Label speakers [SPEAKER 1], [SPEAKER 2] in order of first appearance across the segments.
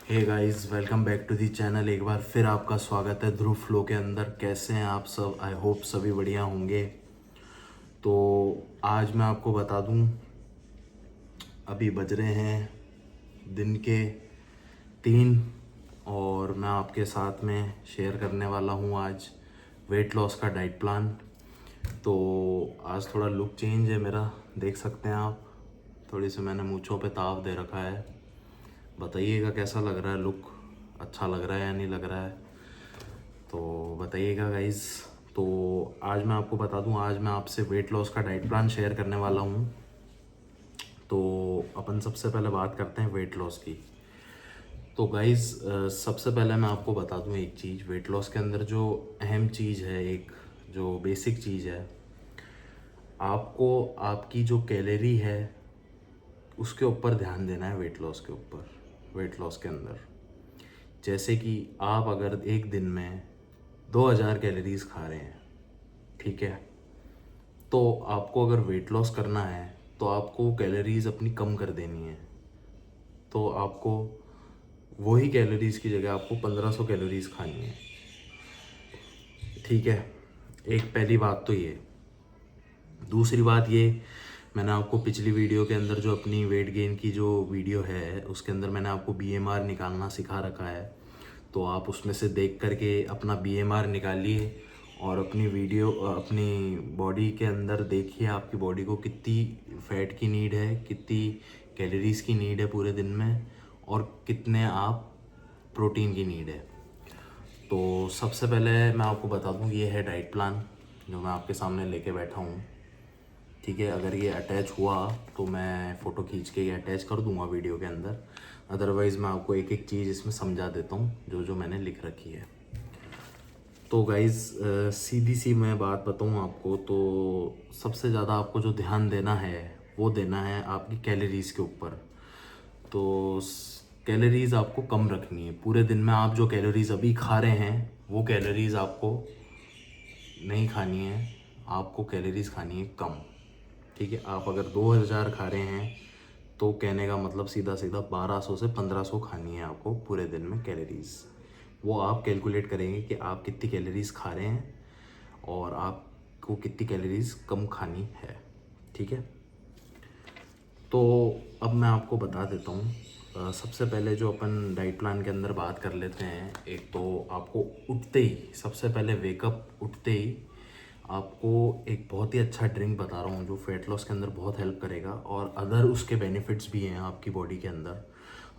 [SPEAKER 1] Hey guys, welcome back to the channel. एक बार फिर आपका स्वागत है ध्रुव फ्लो के अंदर। कैसे हैं आप सब? आई होप सभी बढ़िया होंगे। तो आज मैं आपको बता दूं, अभी बज रहे हैं दिन के 3 और मैं आपके साथ में शेयर करने वाला हूं आज वेट लॉस का डाइट प्लान। तो आज थोड़ा लुक चेंज है मेरा, देख सकते हैं आप। थोड़ी सी मैंने मूंछों पे ताव दे रखा है। बताइएगा कैसा लग रहा है लुक, अच्छा लग रहा है या नहीं लग रहा है, तो बताइएगा गाइज़। तो आज मैं आपको बता दूं, आज मैं आपसे वेट लॉस का डाइट प्लान शेयर करने वाला हूं। तो अपन सबसे पहले बात करते हैं वेट लॉस की। तो गाइज़, सबसे पहले मैं आपको बता दूं एक चीज़, वेट लॉस के अंदर जो अहम चीज़ है, एक जो बेसिक चीज़ है, आपको आपकी जो कैलोरी है उसके ऊपर ध्यान देना है। वेट लॉस के ऊपर, वेट लॉस के अंदर जैसे कि आप अगर एक दिन में 2000 कैलोरीज खा रहे हैं, ठीक है, तो आपको अगर वेट लॉस करना है तो आपको कैलोरीज अपनी कम कर देनी है। तो आपको वही कैलोरीज की जगह आपको 1500 कैलोरीज खानी है, ठीक है। एक पहली बात तो ये। दूसरी बात ये, मैंने आपको पिछली वीडियो के अंदर जो अपनी वेट गेन की जो वीडियो है उसके अंदर मैंने आपको बीएमआर निकालना सिखा रखा है। तो आप उसमें से देख करके अपना बीएमआर निकालिए और अपनी वीडियो अपनी बॉडी के अंदर देखिए, आपकी बॉडी को कितनी फ़ैट की नीड है, कितनी कैलोरीज की नीड है पूरे दिन में, और कितने आप प्रोटीन की नीड है। तो सबसे पहले मैं आपको बता दूं, ये है डाइट प्लान जो मैं आपके सामने लेके बैठा हूँ, ठीक है। अगर ये अटैच हुआ तो मैं फ़ोटो खींच के ये अटैच कर दूंगा वीडियो के अंदर। अदरवाइज़ मैं आपको एक एक चीज़ इसमें समझा देता हूँ जो जो मैंने लिख रखी है। तो गाइज़, सीधी सी मैं बात बताऊँ आपको, तो सबसे ज़्यादा आपको जो ध्यान देना है वो देना है आपकी कैलोरीज़ के ऊपर। तो कैलोरीज़ आपको कम रखनी है। पूरे दिन में आप जो कैलोरीज़ अभी खा रहे हैं वो कैलोरीज़ आपको नहीं खानी है, आपको कैलोरीज़ खानी है कम, ठीक है। आप अगर 2000 खा रहे हैं तो कहने का मतलब सीधा सीधा 1200 से 1500 खानी है आपको पूरे दिन में कैलोरीज़। वो आप कैलकुलेट करेंगे कि आप कितनी कैलोरीज़ खा रहे हैं और आपको कितनी कैलोरीज़ कम खानी है, ठीक है। तो अब मैं आपको बता देता हूँ। सबसे पहले जो अपन डाइट प्लान के अंदर बात कर लेते हैं, एक तो आपको उठते ही, सबसे पहले वेकअप उठते ही आपको एक बहुत ही अच्छा ड्रिंक बता रहा हूँ जो वेट लॉस के अंदर बहुत हेल्प करेगा, और अदर उसके बेनिफिट्स भी हैं आपकी बॉडी के अंदर।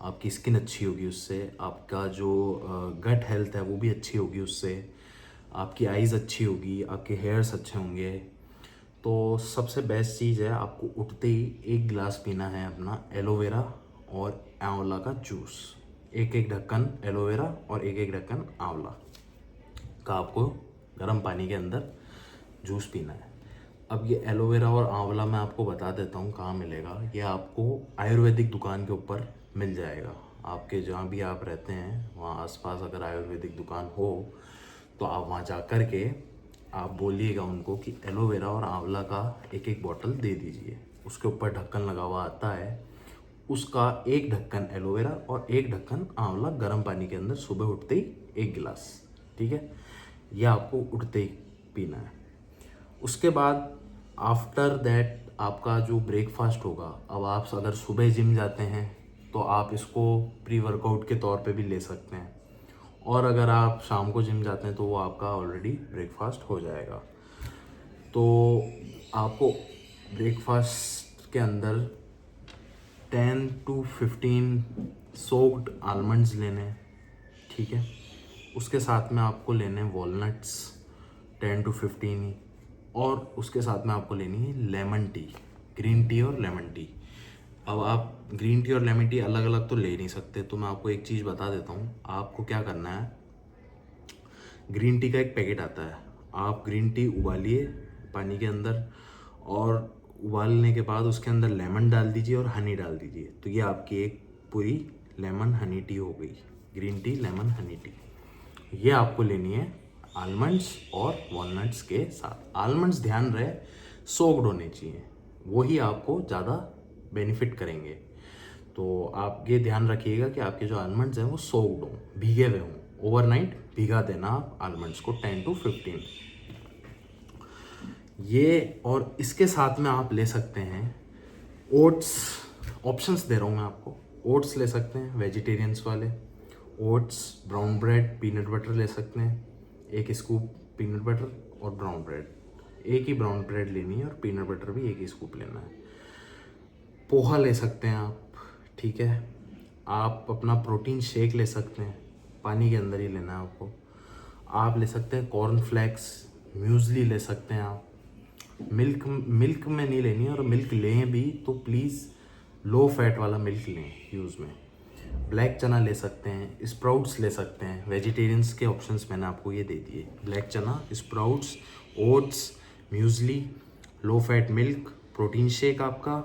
[SPEAKER 1] आपकी स्किन अच्छी होगी उससे, आपका जो गट हेल्थ है वो भी अच्छी होगी उससे, आपकी आइज़ अच्छी होगी, आपके हेयर्स अच्छे होंगे। तो सबसे बेस्ट चीज़ है, आपको उठते ही एक गिलास पीना है अपना एलोवेरा और आंवला का जूस। एक एक ढक्कन एलोवेरा और एक एक ढक्कन आंवला का आपको गर्म पानी के अंदर जूस पीना है। अब ये एलोवेरा और आंवला मैं आपको बता देता हूँ कहाँ मिलेगा। ये आपको आयुर्वेदिक दुकान के ऊपर मिल जाएगा। आपके जहाँ भी आप रहते हैं वहाँ आसपास अगर आयुर्वेदिक दुकान हो तो आप वहाँ जा कर के आप बोलिएगा उनको कि एलोवेरा और आंवला का एक एक बॉटल दे दीजिए। उसके ऊपर ढक्कन लगा हुआ आता है, उसका एक ढक्कन एलोवेरा और एक ढक्कन आंवला गर्म पानी के अंदर सुबह उठते ही एक गिलास, ठीक है। यह आपको उठते ही पीना है। उसके बाद आफ्टर दैट आपका जो ब्रेकफास्ट होगा, अब आप अगर सुबह जिम जाते हैं तो आप इसको प्री वर्कआउट के तौर पे भी ले सकते हैं, और अगर आप शाम को जिम जाते हैं तो वो आपका ऑलरेडी ब्रेकफास्ट हो जाएगा। तो आपको ब्रेकफास्ट के अंदर 10 to 15 सोक्ड आलमंड्स लेने हैं, ठीक है। उसके साथ में आपको लेने हैं वॉलनट्स 10 to 15 ही, और उसके साथ में आपको लेनी है लेमन टी, ग्रीन टी और लेमन टी। अब आप ग्रीन टी और लेमन टी अलग अलग तो ले नहीं सकते, तो मैं आपको एक चीज़ बता देता हूँ। आपको क्या करना है, ग्रीन टी का एक पैकेट आता है, आप ग्रीन टी उबालिए पानी के अंदर, और उबालने के बाद उसके अंदर लेमन डाल दीजिए और हनी डाल दीजिए। तो ये आपकी एक पूरी लेमन हनी टी हो गई, green tea lemon Honey T. ये आपको लेनी है आलमंड्स और वॉलनट्स के साथ। आलमंड्स ध्यान रहे सोक्ड होने चाहिए, वही आपको ज़्यादा बेनिफिट करेंगे। तो आप ये ध्यान रखिएगा कि आपके जो आलमंड्स हैं वो सोक्ड हों, भीगे हुए हों। ओवरनाइट भीगा देना आप आलमंड्स को 10 to 15। ये और इसके साथ में आप ले सकते हैं ओट्स। ऑप्शंस दे रहा हूँ मैं आपको। ओट्स ले सकते हैं वेजिटेरियंस वाले, oats, brown bread, peanut butter ले सकते हैं, 1 स्कूप पीनट बटर और ब्राउन ब्रेड, एक ही ब्राउन ब्रेड लेनी है और पीनट बटर भी 1 स्कूप लेना है। पोहा ले सकते हैं आप, ठीक है। आप अपना प्रोटीन शेक ले सकते हैं, पानी के अंदर ही लेना है आपको। आप ले सकते हैं कॉर्न फ्लेक्स, म्यूज़ली ले सकते हैं आप। मिल्क में नहीं लेनी है, और मिल्क लें भी तो प्लीज़ लो फैट वाला मिल्क लें यूज़ में। ब्लैक चना ले सकते हैं, स्प्राउट्स ले सकते हैं। वेजिटेरियंस के ऑप्शंस मैंने आपको ये दे दिए, ब्लैक चना, sprouts, oats, muesli, low fat milk, protein shake आपका,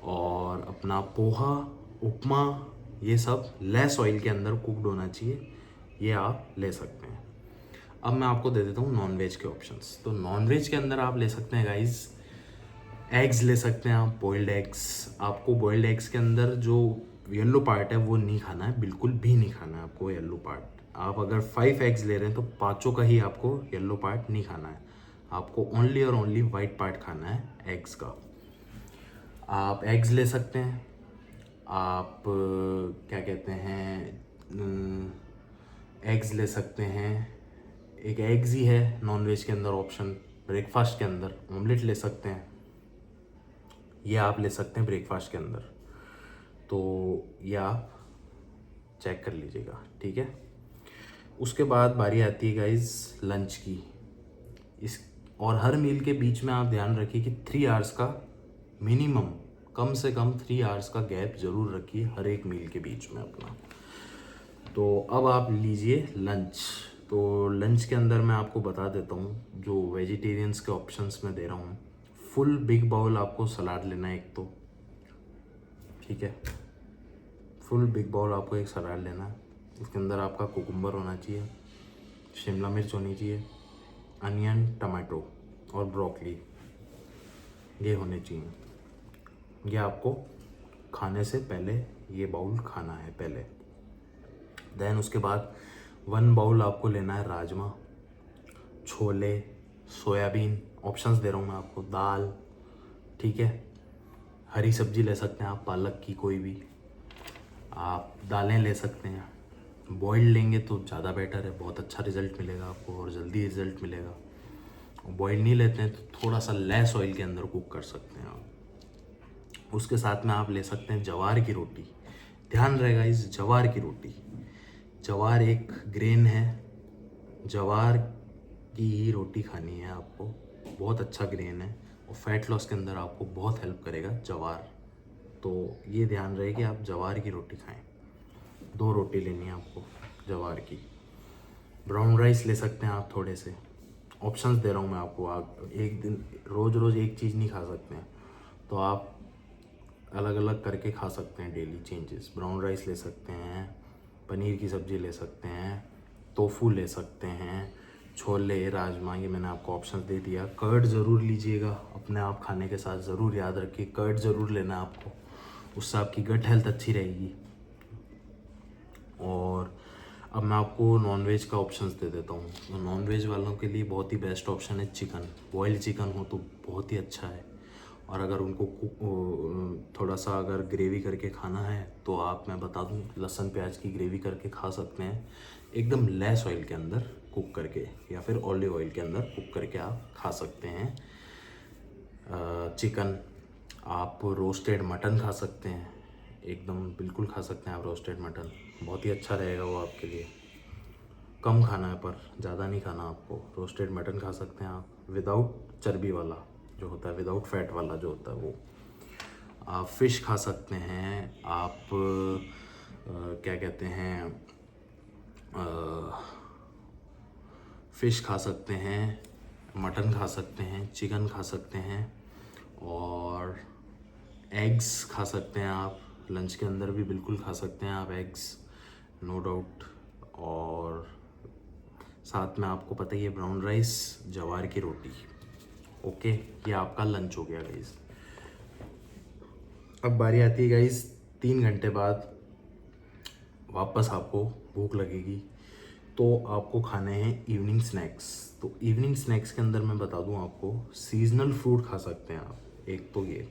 [SPEAKER 1] और अपना पोहा, उपमा, ये सब लेस ऑयल के अंदर कुकड होना चाहिए, ये आप ले सकते हैं। अब मैं आपको दे देता हूँ नॉन वेज के ऑप्शंस। तो नॉन वेज के अंदर आप ले सकते हैं गाइस, एग्स ले सकते हैं आप, बॉइल्ड एग्स। आपको बॉइल्ड एग्स के अंदर जो येलो पार्ट है वो नहीं खाना है, बिल्कुल भी नहीं खाना है आपको येलो पार्ट। आप अगर 5 एग्स ले रहे हैं तो 5 का ही आपको येलो पार्ट नहीं खाना है, आपको ओनली और ओनली वाइट पार्ट खाना है एग्स का। आप एग्स ले सकते हैं। आप क्या कहते हैं, एग्स ले सकते हैं। एक एग्स ही है नॉन वेज के अंदर ऑप्शन। ब्रेकफास्ट के अंदर ऑमलेट ले सकते हैं, ये आप ले सकते हैं ब्रेकफास्ट के अंदर। तो ये आप चेक कर लीजिएगा, ठीक है। उसके बाद बारी आती है गाइस लंच की। इस और हर मील के बीच में आप ध्यान रखिए कि 3 आवर्स का मिनिमम, कम से कम 3 आवर्स का गैप ज़रूर रखिए हर एक मील के बीच में अपना। तो अब आप लीजिए लंच। तो लंच के अंदर मैं आपको बता देता हूँ जो वेजिटेरियंस के ऑप्शंस मैं दे रहा हूँ। फुल बिग बाउल आपको सलाद लेना है एक तो, ठीक है। फुल बिग बाउल आपको एक सलाद लेना है। उसके अंदर आपका कुकुम्बर होना चाहिए, शिमला मिर्च होनी चाहिए, अनियन, टमाटो और ब्रोकली, ये होने चाहिए। ये आपको खाने से पहले ये बाउल खाना है पहले। देन उसके बाद 1 बाउल आपको लेना है राजमा, छोले, सोयाबीन, ऑप्शंस दे रहा हूँ मैं आपको, दाल, ठीक है। हरी सब्जी ले सकते हैं आप, पालक की कोई भी, आप दालें ले सकते हैं। बॉइल्ड लेंगे तो ज़्यादा बेटर है, बहुत अच्छा रिज़ल्ट मिलेगा आपको और जल्दी रिज़ल्ट मिलेगा। बॉइल्ड नहीं लेते हैं तो थोड़ा सा लेस ऑयल के अंदर कुक कर सकते हैं आप। उसके साथ में आप ले सकते हैं जवार की रोटी। ध्यान रहेगा इस जवार की रोटी, जवार एक ग्रेन है, जवार की ही रोटी खानी है आपको। बहुत अच्छा ग्रेन है और फैट लॉस के अंदर आपको बहुत हेल्प करेगा जवार। तो ये ध्यान रहे कि आप जवार की रोटी खाएं। 2 रोटी लेनी है आपको जवार की। ब्राउन राइस ले सकते हैं आप थोड़े से। ऑप्शंस दे रहा हूँ मैं आपको। आप एक दिन रोज़ रोज़ एक चीज़ नहीं खा सकते हैं, तो आप अलग अलग करके खा सकते हैं, डेली चेंजेस। ब्राउन राइस ले सकते हैं, पनीर की सब्ज़ी ले सकते हैं, टोफू ले सकते हैं, छोले, राजमा, ये मैंने आपको ऑप्शन दे दिया। कर्ड ज़रूर लीजिएगा अपने आप खाने के साथ, ज़रूर याद रखिए कर्ड ज़रूर लेना है आपको, उससे आपकी गट हेल्थ अच्छी रहेगी। और अब मैं आपको नॉनवेज का ऑप्शंस दे देता हूँ। तो नॉनवेज वालों के लिए बहुत ही बेस्ट ऑप्शन है चिकन। बॉइल्ड चिकन हो तो बहुत ही अच्छा है, और अगर उनको थोड़ा सा अगर ग्रेवी करके खाना है तो आप, मैं बता दूँ, लहसुन प्याज की ग्रेवी करके खा सकते हैं, एकदम लेस ऑयल के अंदर कुक करके, या फिर ऑलिव ऑयल के अंदर कुक करके आप खा सकते हैं चिकन। आप रोस्टेड मटन खा सकते हैं, एकदम बिल्कुल खा सकते हैं आप रोस्टेड मटन, बहुत ही अच्छा रहेगा वो आपके लिए। कम खाना है पर ज़्यादा नहीं खाना आपको। रोस्टेड मटन खा सकते हैं आप, विदाउट चर्बी वाला जो होता है, विदाउट फैट वाला जो होता है वो। आप फ़िश खा सकते हैं, आप क्या कहते हैं, फ़िश खा सकते हैं, मटन खा सकते हैं, चिकन खा सकते हैं, और एग्स खा सकते हैं आप। लंच के अंदर भी बिल्कुल खा सकते हैं आप एग्स, नो डाउट। और साथ में आपको पता ही है ब्राउन राइस, जवार की रोटी। ओके, ये आपका लंच हो गया गाइस। अब बारी आती है गाइस 3 घंटे बाद वापस आपको भूख लगेगी, तो आपको खाने हैं इवनिंग स्नैक्स। तो इवनिंग स्नैक्स के अंदर मैं बता दूं आपको, सीजनल फ्रूट खा सकते हैं आप, एक तो ये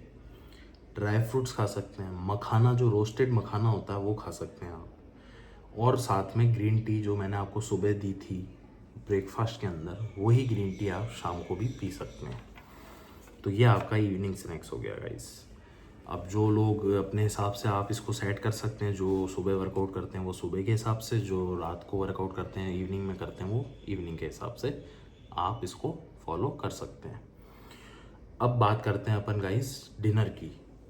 [SPEAKER 1] ड्राई फ्रूट्स खा सकते हैं, मखाना जो रोस्टेड मखाना होता है वो खा सकते हैं आप, और साथ में ग्रीन टी जो मैंने आपको सुबह दी थी ब्रेकफास्ट के अंदर, वही ग्रीन टी आप शाम को भी पी सकते हैं। तो ये आपका इवनिंग स्नैक्स हो गया गाइस। अब जो लोग अपने हिसाब से आप इसको सेट कर सकते हैं, जो सुबह वर्कआउट करते हैं वो सुबह के हिसाब से, जो रात को वर्कआउट करते हैं इवनिंग में करते हैं वो इवनिंग के हिसाब से आप इसको फॉलो कर सकते हैं। अब बात करते हैं अपन गाइस डिनर की।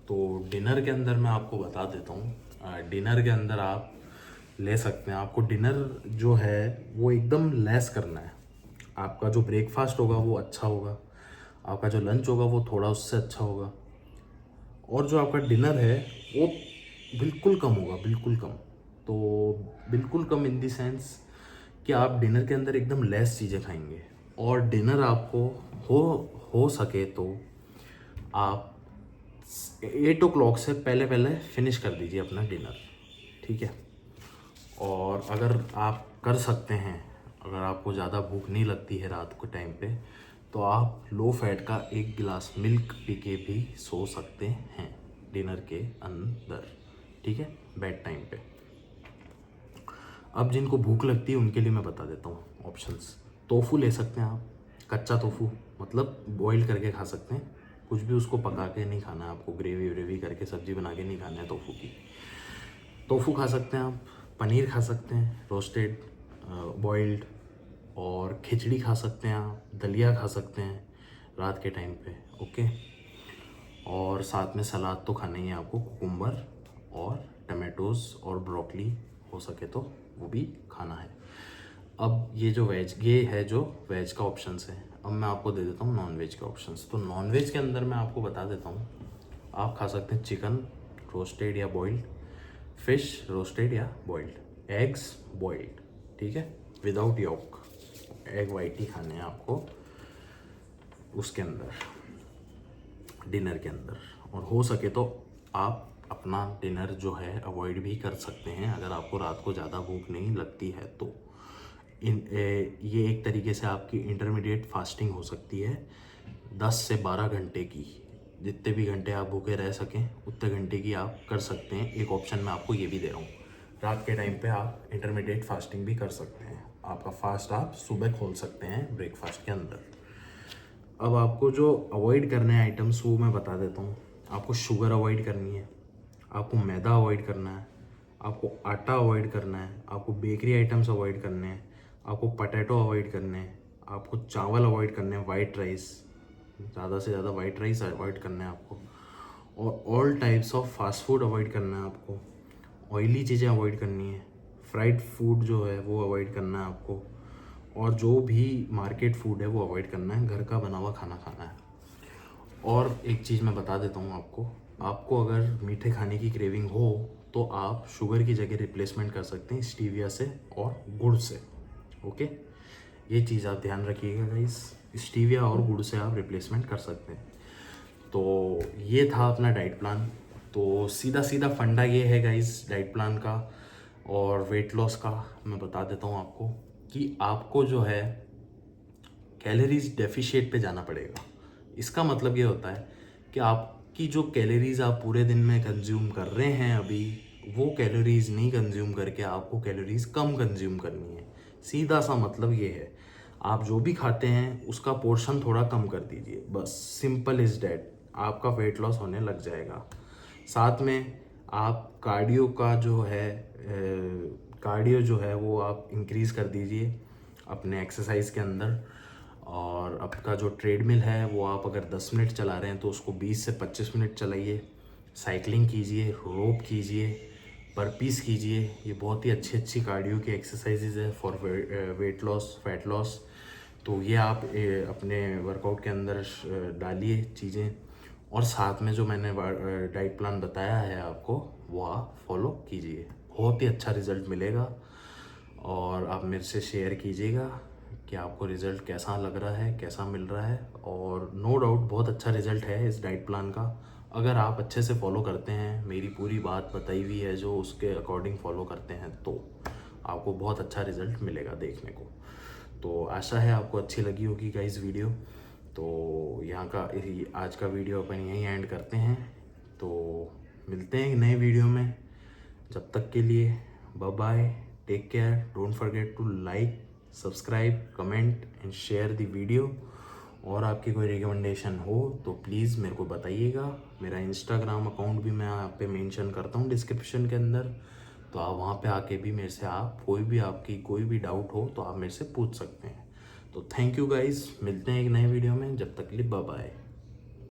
[SPEAKER 1] तो डिनर के अंदर मैं आपको बता देता हूँ, डिनर के अंदर आप ले सकते हैं, आपको डिनर जो है वो एकदम लेस करना है। आपका जो ब्रेकफास्ट होगा वो अच्छा होगा, आपका जो लंच होगा वो थोड़ा उससे अच्छा होगा, और जो आपका डिनर है वो बिल्कुल कम होगा, बिल्कुल कम। तो बिल्कुल कम इन दी सेंस कि आप डिनर के अंदर एकदम लेस चीज़ें खाएंगे, और डिनर आपको हो सके तो आप 8 o'clock से पहले पहले फिनिश कर दीजिए अपना डिनर, ठीक है। और अगर आप कर सकते हैं, अगर आपको ज़्यादा भूख नहीं लगती है रात के टाइम पे, तो आप लो फैट का 1 गिलास मिल्क पी के भी सो सकते हैं डिनर के अंदर, ठीक है, बेड टाइम पे। अब जिनको भूख लगती है उनके लिए मैं बता देता हूँ ऑप्शंस। टोफू ले सकते हैं आप, कच्चा टोफू, मतलब बॉईल करके खा सकते हैं, कुछ भी उसको पका के नहीं खाना है आपको, ग्रेवी व्रेवी करके सब्जी बना के नहीं खाना है टोफू की। टोफू खा सकते हैं आप, पनीर खा सकते हैं रोस्टेड बॉइल्ड, और खिचड़ी खा सकते हैं आप, दलिया खा सकते हैं रात के टाइम पे, ओके। और साथ में सलाद तो खाना ही है आपको, कुकुम्बर और टमाटोज़ और ब्रोकली हो सके तो वो भी खाना है। अब ये जो वेज, ये है जो वेज का ऑप्शंस है। अब मैं आपको दे देता हूँ नॉन वेज के ऑप्शंस। तो नॉन वेज के अंदर मैं आपको बता देता हूँ, आप खा सकते हैं चिकन रोस्टेड या बॉइल्ड, फिश रोस्टेड या बॉइल्ड, एग्स बॉइल्ड, ठीक है, विदाउट यॉक, एग वाइट ही खाने हैं आपको उसके अंदर, डिनर के अंदर। और हो सके तो आप अपना डिनर जो है अवॉइड भी कर सकते हैं अगर आपको रात को ज़्यादा भूख नहीं लगती है तो। ये एक तरीके से आपकी इंटरमीडिएट फास्टिंग हो सकती है, 10 से 12 घंटे की, जितने भी घंटे आप भूखे रह सकें उतने घंटे की आप कर सकते हैं। एक ऑप्शन मैं आपको ये भी दे रहा हूँ, रात के टाइम पे आप इंटरमीडिएट फास्टिंग भी कर सकते हैं, आपका फास्ट आप सुबह खोल सकते हैं ब्रेकफास्ट के अंदर। अब आपको जो अवॉइड करने हैं आइटम्स वो मैं बता देता हूँ। आपको शुगर अवॉइड करनी है, आपको मैदा अवॉइड करना है, आपको आटा अवॉइड करना है, आपको बेकरी आइटम्स अवॉइड करने हैं, आपको पटेटो अवॉइड करने हैं, आपको चावल अवॉइड करने हैं, वाइट राइस, ज़्यादा से ज़्यादा वाइट राइस अवॉइड करना है आपको, और all types of fast food avoid करना है आपको, ऑयली चीज़ें अवॉइड करनी है, फ्राइड फूड जो है वो अवॉइड करना है आपको, और जो भी मार्केट फूड है वो अवॉइड करना है, घर का बना हुआ खाना खाना है। और एक चीज़ मैं बता देता हूँ आपको, आपको अगर मीठे खाने की क्रेविंग हो तो आप शुगर की जगह रिप्लेसमेंट कर सकते हैं स्टीविया से और गुड़ से, ओके। ये चीज़ आप ध्यान रखिएगा गाइस, स्टीविया और गुड़ से आप रिप्लेसमेंट कर सकते हैं। तो ये था अपना डाइट प्लान। तो सीधा सीधा फंडा ये है गाइस डाइट प्लान का और वेट लॉस का। मैं बता देता हूँ आपको कि आपको जो है कैलोरीज डेफिशिएट पे जाना पड़ेगा। इसका मतलब ये होता है कि आपकी जो कैलोरीज आप पूरे दिन में कंज्यूम कर रहे हैं अभी, वो कैलोरीज नहीं कंज्यूम करके आपको कैलोरीज कम कंज्यूम करनी है। सीधा सा मतलब ये है, आप जो भी खाते हैं उसका पोर्शन थोड़ा कम कर दीजिए, बस सिंपल इज डैट, आपका वेट लॉस होने लग जाएगा। साथ में आप कार्डियो का जो है कार्डियो जो है वो आप इंक्रीज़ कर दीजिए अपने एक्सरसाइज के अंदर। और आपका जो ट्रेडमिल है वो आप अगर 10 मिनट चला रहे हैं तो उसको 20 से 25 मिनट चलाइए। साइकिलिंग कीजिए, रोप कीजिए, बर्पीस कीजिए। ये बहुत ही अच्छी अच्छी कार्डियो की एक्सरसाइजेज है for weight loss, fat loss. तो ये आप अपने वर्कआउट के अंदर डालिए चीज़ें, और साथ में जो मैंने डाइट प्लान बताया है आपको वो आप फॉलो कीजिए, बहुत ही अच्छा रिज़ल्ट मिलेगा। और आप मेरे से शेयर कीजिएगा कि आपको रिज़ल्ट कैसा लग रहा है, कैसा मिल रहा है। और नो डाउट बहुत अच्छा रिज़ल्ट है इस डाइट प्लान का। अगर आप अच्छे से फॉलो करते हैं, मेरी पूरी बात बताई हुई है जो, उसके अकॉर्डिंग फॉलो करते हैं तो आपको बहुत अच्छा रिजल्ट मिलेगा देखने को। तो आशा है आपको अच्छी लगी होगी गाइस वीडियो। तो यहाँ का आज का वीडियो अपन यहीं एंड करते हैं। तो मिलते हैं एक नए वीडियो में, जब तक के लिए bye bye, take care, don't forget to like, subscribe, comment and share the video. और आपकी कोई रिकमेंडेशन हो तो प्लीज़ मेरे को बताइएगा। मेरा इंस्टाग्राम अकाउंट भी मैं यहाँ पे मेंशन करता हूँ डिस्क्रिप्शन के अंदर, तो आप वहाँ पे आके भी मेरे से आप आपकी कोई भी डाउट हो तो आप मेरे से पूछ सकते हैं। तो थैंक यू गाइस, मिलते हैं एक नए वीडियो में, जब तक के लिए बाय बाय।